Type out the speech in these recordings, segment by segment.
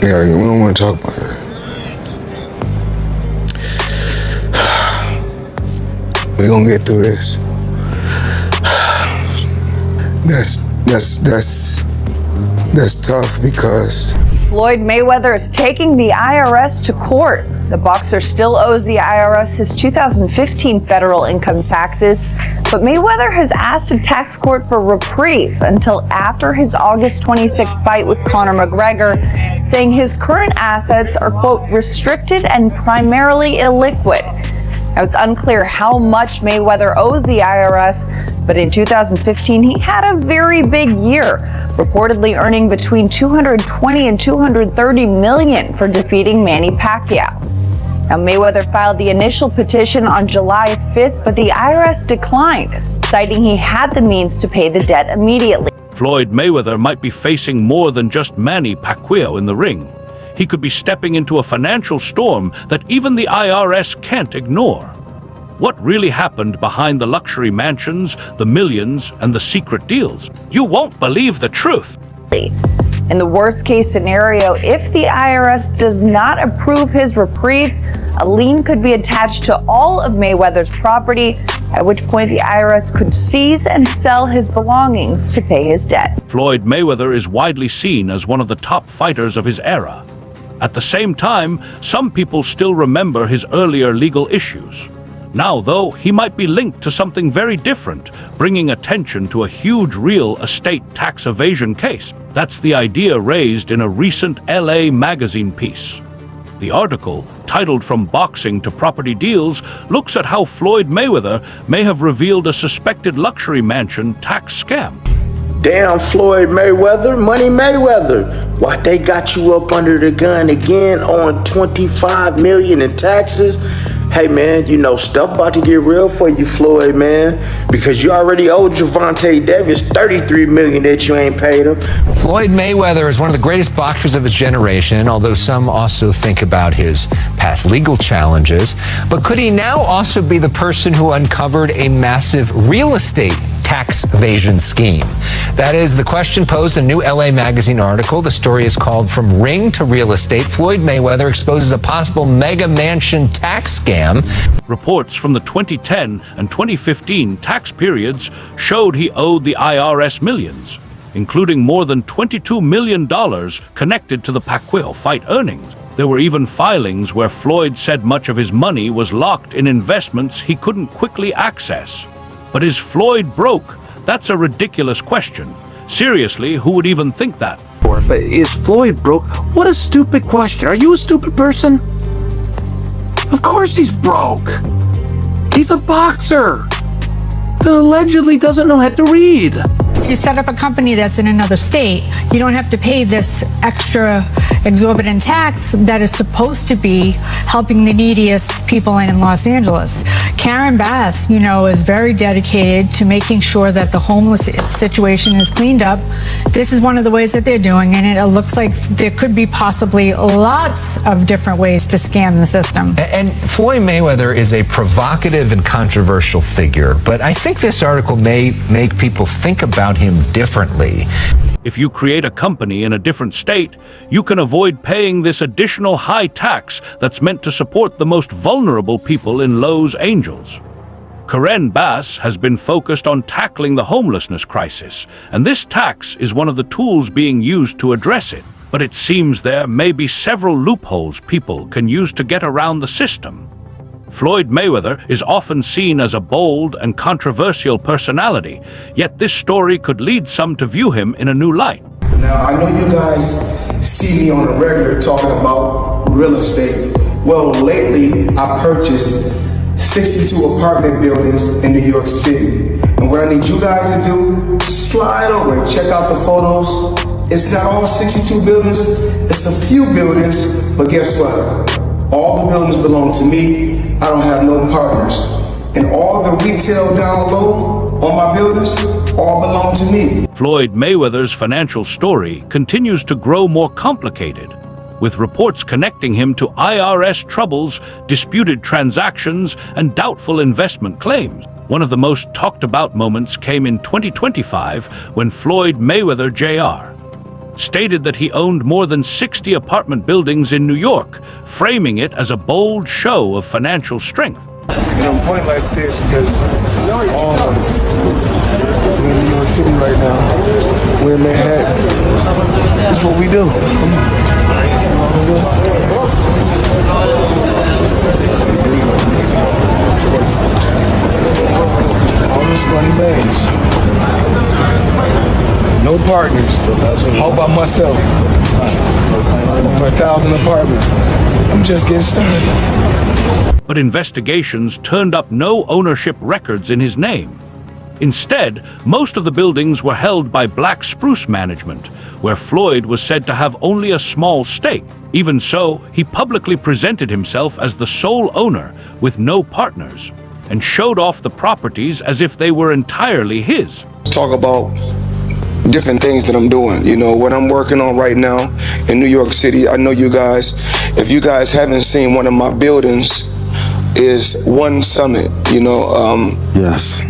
Yeah, we don't want to talk about that. We're gonna get through this. That's tough because Floyd Mayweather is taking the IRS to court. The boxer still owes the IRS his 2015 federal income taxes, but Mayweather has asked a tax court for reprieve until after his August 26th fight with Conor McGregor, saying his current assets are, quote, restricted and primarily illiquid. Now, it's unclear how much Mayweather owes the IRS, but in 2015, he had a very big year, reportedly earning between $220 and $230 million for defeating Manny Pacquiao. Now, Mayweather filed the initial petition on July 5th, but the IRS declined, citing he had the means to pay the debt immediately. Floyd Mayweather might be facing more than just Manny Pacquiao in the ring. He could be stepping into a financial storm that even the IRS can't ignore. What really happened behind the luxury mansions, the millions, and the secret deals? You won't believe the truth. In the worst case scenario, if the IRS does not approve his reprieve, a lien could be attached to all of Mayweather's property, at which point the IRS could seize and sell his belongings to pay his debt. Floyd Mayweather is widely seen as one of the top fighters of his era. At the same time, some people still remember his earlier legal issues. Now, though, he might be linked to something very different, bringing attention to a huge real estate tax evasion case. That's the idea raised in a recent LA magazine piece. The article, titled From Boxing to Property Deals, looks at how Floyd Mayweather may have revealed a suspected luxury mansion tax scam. Damn, Floyd Mayweather, Money Mayweather. Why they got you up under the gun again on $25 million in taxes? Hey man, you know, stuff about to get real for you, Floyd, man, because you already owe Gervonta Davis $33 million that you ain't paid him. Floyd Mayweather is one of the greatest boxers of his generation, although some also think about his past legal challenges. But could he now also be the person who uncovered a massive real estate tax evasion scheme? That is the question posed in a new LA magazine article. The story is called From Ring to Real Estate. Floyd Mayweather exposes a possible mega mansion tax scam. Reports from the 2010 and 2015 tax periods showed he owed the IRS millions, including more than $22 million connected to the Pacquiao fight earnings. There were even filings where Floyd said much of his money was locked in investments he couldn't quickly access. But is Floyd broke? That's a ridiculous question. Seriously, who would even think that? But is Floyd broke? What a stupid question. Are you a stupid person? Of course he's broke. He's a boxer that allegedly doesn't know how to read. If you set up a company that's in another state, you don't have to pay this extra exorbitant tax that is supposed to be helping the neediest people in Los Angeles. Karen Bass, you know, is very dedicated to making sure that the homeless situation is cleaned up. This is one of the ways that they're doing it, and it looks like there could be possibly lots of different ways to scam the system. And Floyd Mayweather is a provocative and controversial figure, but I think this article may make people think about him differently. If you create a company in a different state, you can avoid paying this additional high tax that's meant to support the most vulnerable people in Los Angeles. Karen Bass has been focused on tackling the homelessness crisis, and this tax is one of the tools being used to address it. But it seems there may be several loopholes people can use to get around the system. Floyd Mayweather is often seen as a bold and controversial personality, yet this story could lead some to view him in a new light. Now, I know you guys see me on a regular talking about real estate. Well, lately I purchased 62 apartment buildings in New York City. And what I need you guys to do, slide over and check out the photos. It's not all 62 buildings, it's a few buildings, but guess what? All the buildings belong to me. I don't have no partners. And all the retail down low on my buildings all belong to me. Floyd Mayweather's financial story continues to grow more complicated, with reports connecting him to IRS troubles, disputed transactions, and doubtful investment claims. One of the most talked about moments came in 2025 when Floyd Mayweather Jr. stated that he owned more than 60 apartment buildings in New York, framing it as a bold show of financial strength. And I'm pointing like this because we're in New York City right now. We're in Manhattan. That's what we do. All this money bangs. No partners. All by myself. For 1,000 apartments. I'm just getting started. But investigations turned up no ownership records in his name. Instead, most of the buildings were held by Black Spruce management, where Floyd was said to have only a small stake. Even so, he publicly presented himself as the sole owner with no partners and showed off the properties as if they were entirely his. Talk about different things that I'm doing. You know, what I'm working on right now in New York City. I know you guys, if you guys haven't seen one of my buildings, is One Summit, you know. Yes.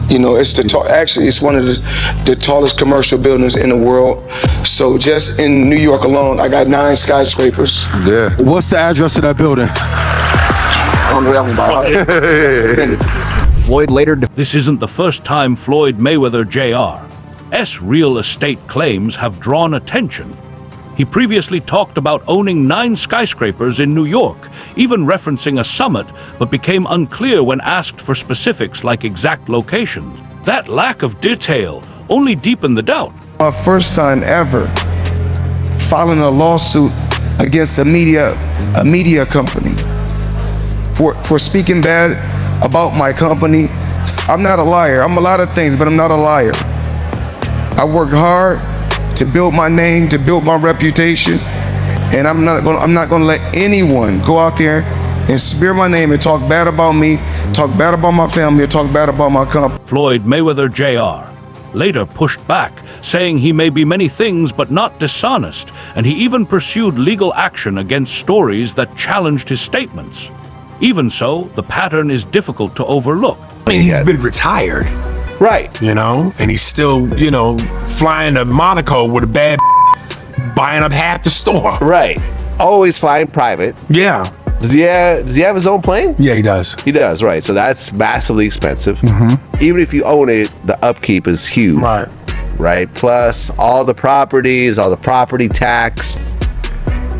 You know, it's actually it's one of the tallest commercial buildings in the world. So just in New York alone, I got 9 skyscrapers. Yeah. What's the address of that building? Floyd later This isn't the first time Floyd Mayweather Jr.'s real estate claims have drawn attention. He previously talked about owning 9 skyscrapers in New York, even referencing a summit, but became unclear when asked for specifics like exact locations. That lack of detail only deepened the doubt. My first time ever filing a lawsuit against a media company for speaking bad about my company. I'm not a liar. I'm a lot of things, but I'm not a liar. I worked hard to build my name, to build my reputation, and I'm not gonna let anyone go out there and smear my name and talk bad about me, talk bad about my family, or talk bad about my company. Floyd Mayweather Jr. later pushed back, saying he may be many things but not dishonest, and he even pursued legal action against stories that challenged his statements. Even so, the pattern is difficult to overlook. I mean, he's been retired. Right. You know, and he's still, you know, flying to Monaco with a bad buying up half the store. Right. Always flying private. Yeah. Does he have his own plane? Yeah, he does. He does, right. So that's massively expensive. Mm-hmm. Even if you own it, the upkeep is huge. Right. Right. Plus all the properties, all the property tax.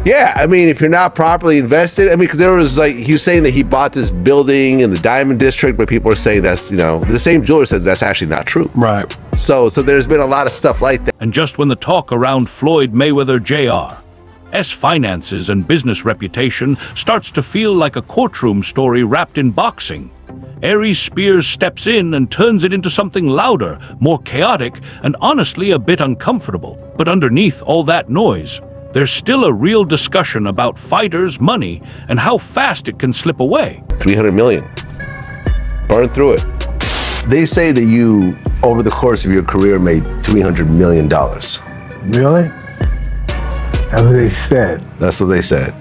Yeah, I mean, if you're not properly invested, I mean, because there was like, he was saying that he bought this building in the Diamond District, but people are saying that's, you know, the same jeweler said that's actually not true. Right. So there's been a lot of stuff like that. And just when the talk around Floyd Mayweather Jr.'s finances and business reputation starts to feel like a courtroom story wrapped in boxing, Aries Spears steps in and turns it into something louder, more chaotic, and honestly a bit uncomfortable. But underneath all that noise, there's still a real discussion about fighters' money and how fast it can slip away. 300 million. Burn through it. They say that you, over the course of your career, made $300 million. Really? That's what they said. That's what they said.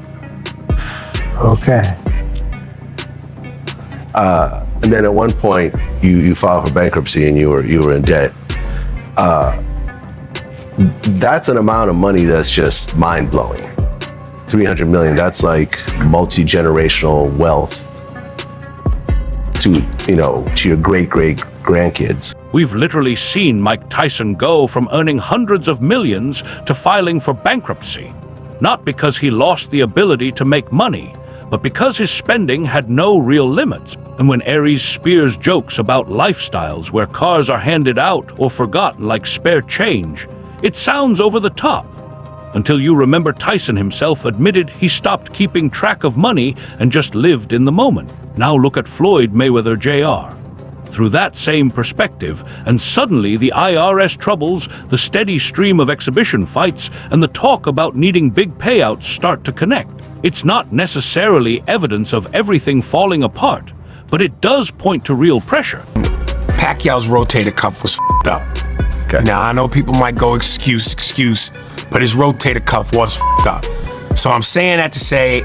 Okay. And then at one point, you filed for bankruptcy and you were in debt. That's an amount of money that's just mind-blowing. 300 million, that's like multi-generational wealth to your great-great-grandkids. We've literally seen Mike Tyson go from earning hundreds of millions to filing for bankruptcy. Not because he lost the ability to make money, but because his spending had no real limits. And when Aries Spears jokes about lifestyles where cars are handed out or forgotten like spare change, it sounds over the top. Until you remember Tyson himself admitted he stopped keeping track of money and just lived in the moment. Now look at Floyd Mayweather Jr. Through that same perspective, and suddenly the IRS troubles, the steady stream of exhibition fights, and the talk about needing big payouts start to connect. It's not necessarily evidence of everything falling apart, but it does point to real pressure. Pacquiao's rotator cuff was f***ed up. Okay. Now, I know people might go excuse, but his rotator cuff was f***ed up. So I'm saying that to say,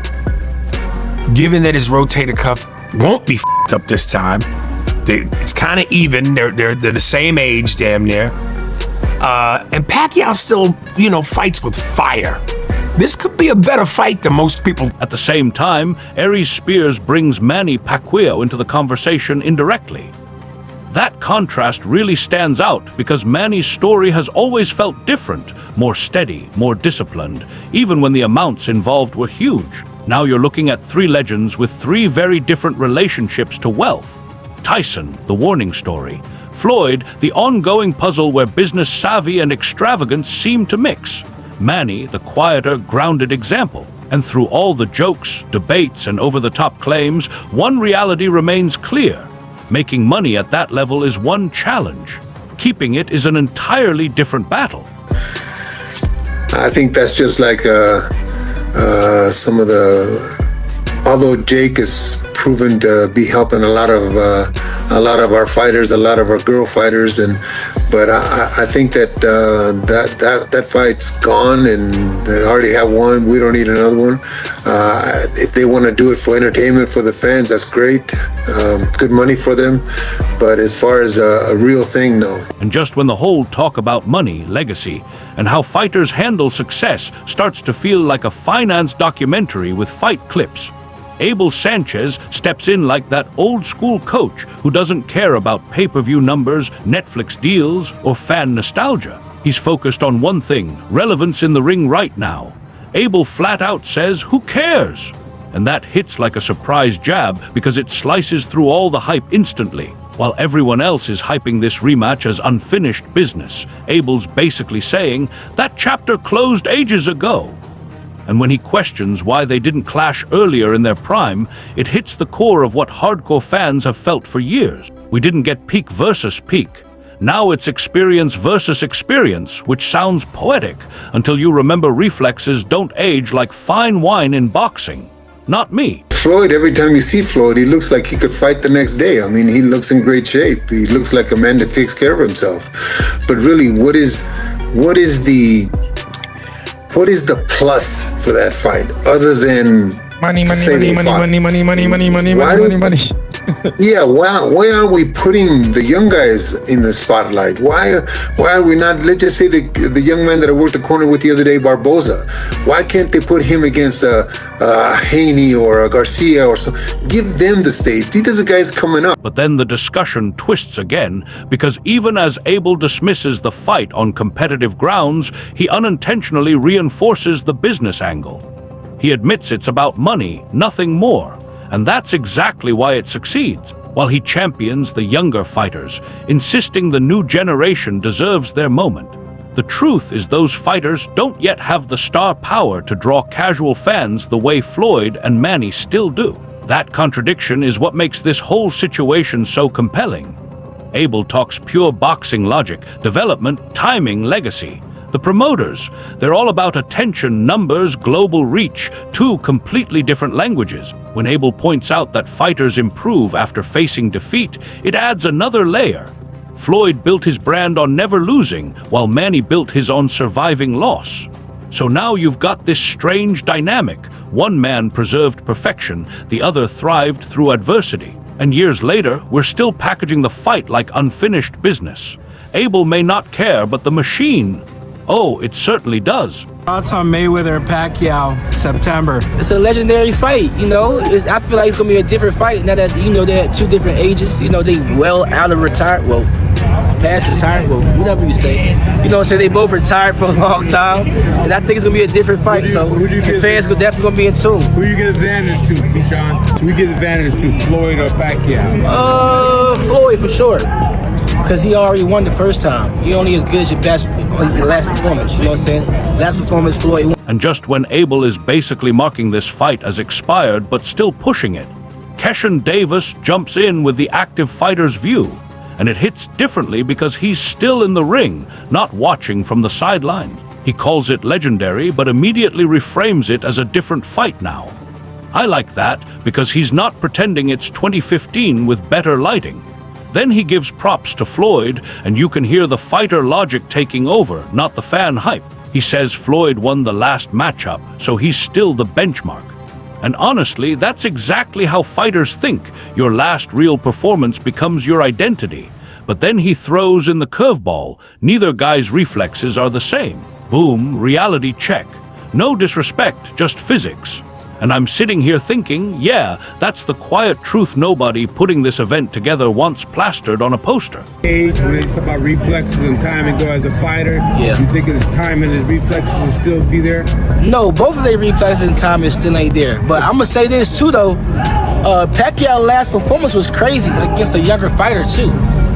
given that his rotator cuff won't be f***ed up this time, it's kind of even. They're the same age, damn near. And Pacquiao still, fights with fire. This could be a better fight than most people. At the same time, Aries Spears brings Manny Pacquiao into the conversation indirectly. That contrast really stands out because Manny's story has always felt different, more steady, more disciplined, even when the amounts involved were huge. Now you're looking at three legends with three very different relationships to wealth. Tyson, the warning story. Floyd, the ongoing puzzle where business savvy and extravagance seem to mix. Manny, the quieter, grounded example. And through all the jokes, debates, and over-the-top claims, one reality remains clear. Making money at that level is one challenge. Keeping it is an entirely different battle. I think that's just like some of the... Although Jake is proven to be helping a lot of our fighters, a lot of our girl fighters, but I think that that fight's gone, and they already have one. We don't need another one. If they want to do it for entertainment for the fans, that's great. Good money for them. But as far as a real thing, no. And just when the whole talk about money, legacy, and how fighters handle success starts to feel like a finance documentary with fight clips, Abel Sanchez steps in like that old-school coach who doesn't care about pay-per-view numbers, Netflix deals, or fan nostalgia. He's focused on one thing, relevance in the ring right now. Abel flat out says, "Who cares?" And that hits like a surprise jab because it slices through all the hype instantly. While everyone else is hyping this rematch as unfinished business, Abel's basically saying, that chapter closed ages ago. And when he questions why they didn't clash earlier in their prime, it hits the core of what hardcore fans have felt for years. We didn't get peak versus peak. Now it's experience versus experience, which sounds poetic until you remember reflexes don't age like fine wine in boxing. Not me. Floyd, every time you see Floyd, he looks like he could fight the next day. I mean, he looks in great shape. He looks like a man that takes care of himself. But really, what is the plus for that fight other than money? Yeah, why are we putting the young guys in the spotlight? Why are we not? Let's just say the young man that I worked the corner with the other day, Barboza. Why can't they put him against a Haney or a Garcia or something? Give them the stage. These are the guys coming up. But then the discussion twists again because even as Abel dismisses the fight on competitive grounds, he unintentionally reinforces the business angle. He admits it's about money, nothing more. And that's exactly why it succeeds, while he champions the younger fighters, insisting the new generation deserves their moment. The truth is those fighters don't yet have the star power to draw casual fans the way Floyd and Manny still do. That contradiction is what makes this whole situation so compelling. Abel talks pure boxing logic, development, timing, legacy. The promoters, they're all about attention, numbers, global reach, two completely different languages. When Abel points out that fighters improve after facing defeat, it adds another layer. Floyd built his brand on never losing, while Manny built his on surviving loss. So now you've got this strange dynamic. One man preserved perfection, the other thrived through adversity. And years later, we're still packaging the fight like unfinished business. Abel may not care, but the machine, oh, it certainly does. Thoughts on Mayweather and Pacquiao, September. It's a legendary fight, I feel like it's going to be a different fight now that, they're at two different ages. They well out of retirement, well, past retirement, well, whatever you say. They both retired for a long time. And I think it's going to be a different fight, so the fans are definitely going to be in tune. Who you get advantage to, Keshan? Who you get advantage to, Floyd or Pacquiao? Floyd for sure. Because he already won the first time. He only as good as your best last performance. You know what I'm saying? Last performance, Floyd won. And just when Abel is basically marking this fight as expired but still pushing it, Keshan Davis jumps in with the active fighter's view. And it hits differently because he's still in the ring, not watching from the sideline. He calls it legendary but immediately reframes it as a different fight now. I like that because he's not pretending it's 2015 with better lighting. Then he gives props to Floyd, and you can hear the fighter logic taking over, not the fan hype. He says Floyd won the last matchup, so he's still the benchmark. And honestly, that's exactly how fighters think. Your last real performance becomes your identity. But then he throws in the curveball. Neither guy's reflexes are the same. Boom, reality check. No disrespect, just physics. And I'm sitting here thinking, yeah, that's the quiet truth nobody putting this event together wants plastered on a poster. Age, when it's about reflexes and timing go as a fighter, Yeah. you think his time and his reflexes will still be there? No, both of their reflexes and timing still ain't there. But I'm gonna say this too though. Pacquiao's last performance was crazy against a younger fighter too.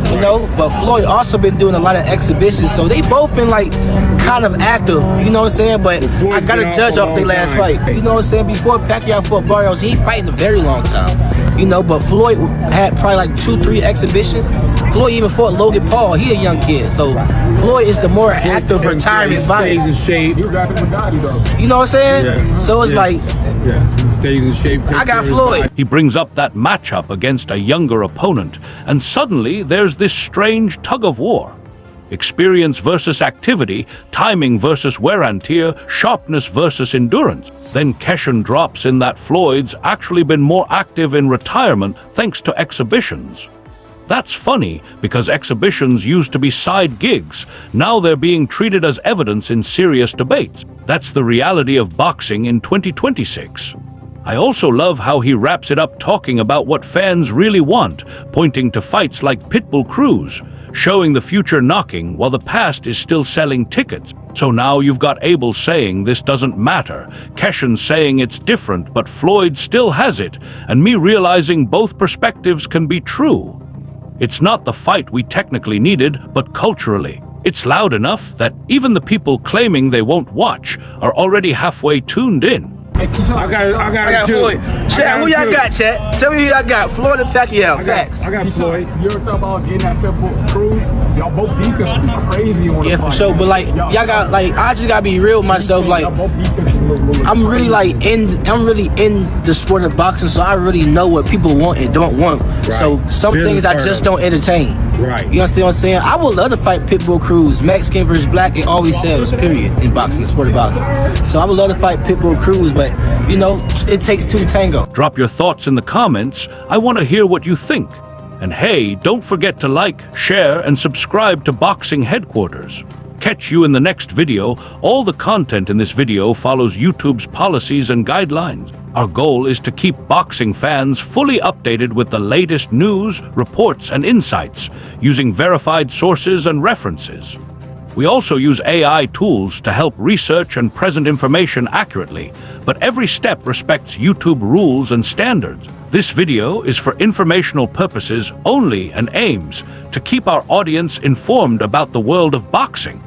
You know, but Floyd also been doing a lot of exhibitions, so they both been like kind of active, you know what I'm saying? But I gotta judge off their last fight. You know what I'm saying? Before Pacquiao fought Barrios, he fighting a very long time. You know, but Floyd had probably like 2-3 exhibitions. Floyd even fought Logan Paul. He a young kid, so Floyd is the more active retirement fighter. Stays in shape. You got him though. You know what I'm saying? Yeah. So it's like, he stays in shape. I got Floyd. He brings up that matchup against a younger opponent, and suddenly there's this strange tug of war. Experience versus activity, timing versus wear and tear, sharpness versus endurance. Then Keshan drops in that Floyd's actually been more active in retirement thanks to exhibitions. That's funny, because exhibitions used to be side gigs. Now they're being treated as evidence in serious debates. That's the reality of boxing in 2026. I also love how he wraps it up talking about what fans really want, pointing to fights like Pitbull Cruz, showing the future knocking while the past is still selling tickets. So now you've got Abel saying this doesn't matter, Keshan saying it's different but Floyd still has it, and me realizing both perspectives can be true. It's not the fight we technically needed, but culturally. It's loud enough that even the people claiming they won't watch are already halfway tuned in. I got Floyd. Chat, who y'all got, chat? Tell me who y'all got. Floyd and Pacquiao. Facts. I got Floyd. You ever thought about getting that Pitbull Cruz? Y'all both defense be crazy on Yeah, for sure. But like, y'all got like, I just gotta be real with myself. Like, I'm really in the sport of boxing, so I really know what people want and don't want. Right. So some things I just don't entertain. Right. You understand what I'm saying? I would love to fight Pitbull Cruz, Mexican versus black. It always sells, period, in boxing, the sport of boxing. So I would love to fight Pitbull Cruz, but you know, it takes two to tango. Drop your thoughts in the comments. I want to hear what you think. And hey, don't forget to like, share, and subscribe to Boxing Headquarters. Catch you in the next video. All the content in this video follows YouTube's policies and guidelines. Our goal is to keep boxing fans fully updated with the latest news, reports, and insights, using verified sources and references. We also use AI tools to help research and present information accurately, but every step respects YouTube rules and standards. This video is for informational purposes only and aims to keep our audience informed about the world of boxing.